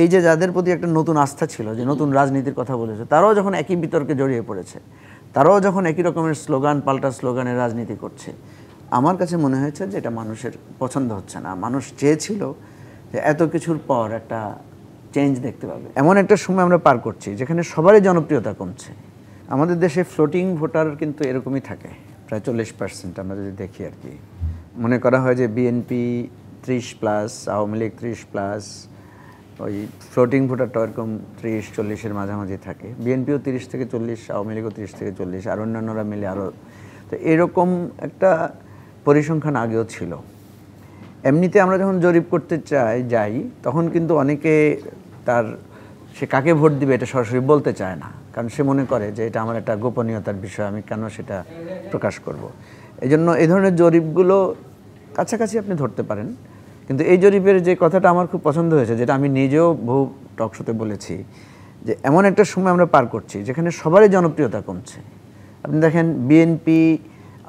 এই যে যাদের প্রতি একটা নতুন আস্থা ছিল, যে নতুন রাজনীতির কথা বলেছে, তারাও যখন একই বিতর্কে জড়িয়ে পড়েছে, তারাও যখন একই রকমের স্লোগান পাল্টা স্লোগানের রাজনীতি করছে, আমার কাছে মনে হয়েছে যে এটা মানুষের পছন্দ হচ্ছে না। মানুষ চেয়েছিল যে এত কিছুর পর একটা চেঞ্জ দেখতে পাবে। এমন একটা সময় আমরা পার করছি যেখানে সবারই জনপ্রিয়তা কমছে। আমাদের দেশে ফ্লোটিং ভোটার কিন্তু এরকমই থাকে, প্রায় 40% আমরা যদি দেখি আর কি। মনে করা হয় যে বিএনপি 30+, আওয়ামী লীগ 30+, ওই ফ্লোটিং ভোটারটা এরকম 30-40-এর মাঝামাঝি থাকে। বিএনপিও 30 থেকে 40, আওয়ামী লীগও 30 থেকে 40, আর অন্যান্যরা মিলে আরও। তো এরকম একটা পরিসংখ্যান আগেও ছিল। এমনিতে আমরা যখন জরিপ করতে যাই তখন কিন্তু অনেকে সে কাকে ভোট দিবে এটা সরাসরি বলতে চায় না, কারণ সে মনে করে যে এটা আমার একটা গোপনীয়তার বিষয়, আমি কেন সেটা প্রকাশ করব। এই জন্য এই ধরনের জরিপগুলো কাছাকাছি আপনি ধরতে পারেন। কিন্তু এই জরিপের যে কথাটা আমার খুব পছন্দ হয়েছে, যেটা আমি নিজেও বহু টকশোতে বলেছি, যে এমন একটা সময় আমরা পার করছি যেখানে সবারই জনপ্রিয়তা কমছে। আপনি দেখেন বিএনপি,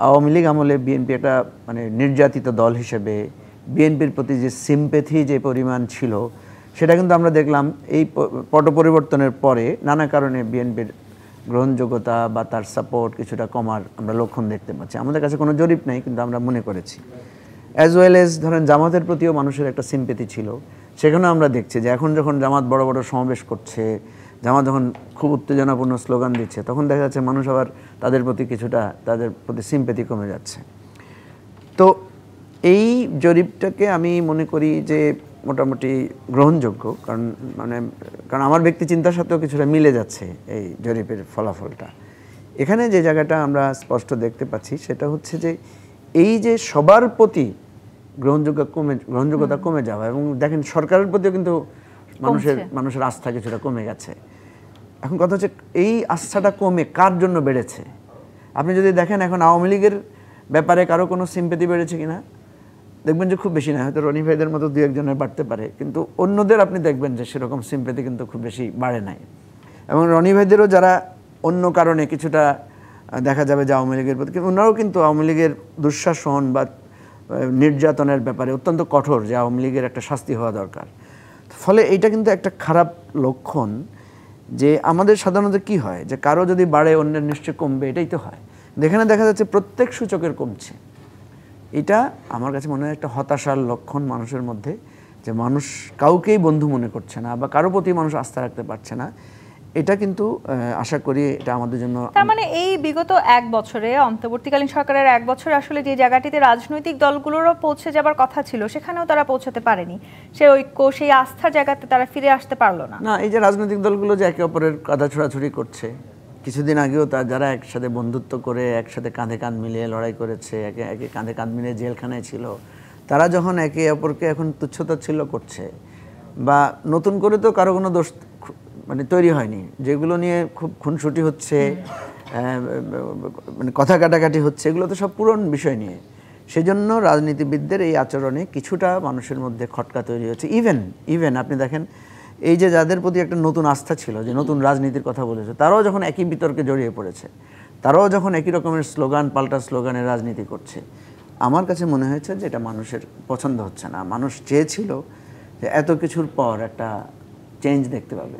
আওয়ামী লীগ আমলে বিএনপি একটা মানে নির্যাতিত দল হিসেবে বিএনপির প্রতি যে সিম্প্যাথি যে পরিমাণ ছিল, সেটা কিন্তু আমরা দেখলাম এই পট পরিবর্তনের পরে নানা কারণে বিএনপির গ্রহণযোগ্যতা বা তার সাপোর্ট কিছুটা কমার আমরা লক্ষণ দেখতে পাচ্ছি। আমাদের কাছে কোনো জরিপ নেই, কিন্তু আমরা মনে করেছি। অ্যাজ ওয়েল এজ ধরেন জামাতের প্রতিও মানুষের একটা সিম্প্যাথি ছিল, সেখানেও আমরা দেখছি যে এখন যখন জামাত বড় বড় সমাবেশ করছে, জামাত যখন খুব উত্তেজনাপূর্ণ স্লোগান দিচ্ছে, তখন দেখা যাচ্ছে মানুষ আবার তাদের প্রতি সিম্প্যাথি কমে যাচ্ছে। তো এই জরিপটাকে আমি মনে করি যে মোটামুটি গ্রহণযোগ্য, কারণ আমার ব্যক্তি চিন্তার সাথেও কিছুটা মিলে যাচ্ছে এই জরিপের ফলাফলটা। এখানে যে জায়গাটা আমরা স্পষ্ট দেখতে পাচ্ছি সেটা হচ্ছে যে এই যে সবার প্রতি গ্রহণযোগ্যতা কমে যাওয়া, এবং দেখেন সরকারের প্রতিও কিন্তু মানুষের আস্থা কিছুটা কমে গেছে। এখন কথা হচ্ছে এই আস্থাটা কমে কার জন্য বেড়েছে? আপনি যদি দেখেন এখন আওয়ামী লীগের ব্যাপারে কারো কোনো সিম্প্যাথি বেড়েছে কিনা, দেখবেন যে খুব বেশি না, হয়তো রনি ভাইদের মতো 2-1 জনের বাড়তে পারে, কিন্তু অন্যদের আপনি দেখবেন যে সেরকম সিম্প্যাথি কিন্তু খুব বেশি বাড়ে নাই। এবং রনি ভাইদেরও যারা অন্য কারণে কিছুটা দেখা যাবে যে আওয়ামী লীগের প্রতি, ওনারাও কিন্তু আওয়ামী লীগের দুঃশাসন বা নির্যাতনের ব্যাপারে অত্যন্ত কঠোর, যে আওয়ামী লীগের একটা শাস্তি হওয়া দরকার। ফলে এইটা কিন্তু একটা খারাপ লক্ষণ, যে আমাদের সাধারণত কি হয় যে কারো যদি বাড়ে অন্যের নিশ্চয় কমবে, এটাই তো হয়। এখানে দেখা যাচ্ছে প্রত্যেক সূচকের কমছে। এটা আমার কাছে মনে হয় একটা হতাশার লক্ষণ মানুষের মধ্যে, যে মানুষ কাউকেই বন্ধু মনে করছে না বা কারো প্রতি মানুষ আস্থা রাখতে পারছে না। এটা কিন্তু আশা করি এটা আমাদের জন্য, তার মানে এই বিগত 1 বছরে, অন্তর্বর্তীকালীন সরকারের 1 বছরে আসলে যে জায়গাটিতে রাজনৈতিক দলগুলোরও পৌঁছে যাবার কথা ছিল সেখানেও তারা পৌঁছাতে পারেনি। সেই ঐক্য, সেই আস্থার জায়গাতে তারা ফিরে আসতে পারলো না। এই যে রাজনৈতিক দলগুলো যে একে অপরের কাঁধা ছোড়াছুড়ি করছে, কিছুদিন আগেও যারা একসাথে বন্ধুত্ব করে একসাথে কাঁধে কাঁধ মিলিয়ে লড়াই করেছে, একে কাঁধে কাঁধ মিলিয়ে জেলখানায় ছিল, তারা যখন একে অপরকে এখন তুচ্ছতাচ্ছিল্য করছে, বা নতুন করে তো কারো কোনো দোষ তৈরি হয়নি, যেগুলো নিয়ে খুব খুনসুটি হচ্ছে, কথা কাটাকাটি হচ্ছে, এগুলো তো সব পুরনো বিষয় নিয়ে। সেজন্য রাজনীতিবিদদের এই আচরণে কিছুটা মানুষের মধ্যে খটকা তৈরি হচ্ছে। ইভেন আপনি দেখেন এই যে যাদের প্রতি একটা নতুন আস্থা ছিল, যে নতুন রাজনীতির কথা বলেছে, তারাও যখন একই বিতর্কে জড়িয়ে পড়েছে, তারাও যখন একই রকমের স্লোগান পাল্টা স্লোগানের রাজনীতি করছে, আমার কাছে মনে হয়েছে যে এটা মানুষের পছন্দ হচ্ছে না। মানুষ চেয়েছিল যে এত কিছুর পর একটা চেঞ্জ দেখতে পাবে।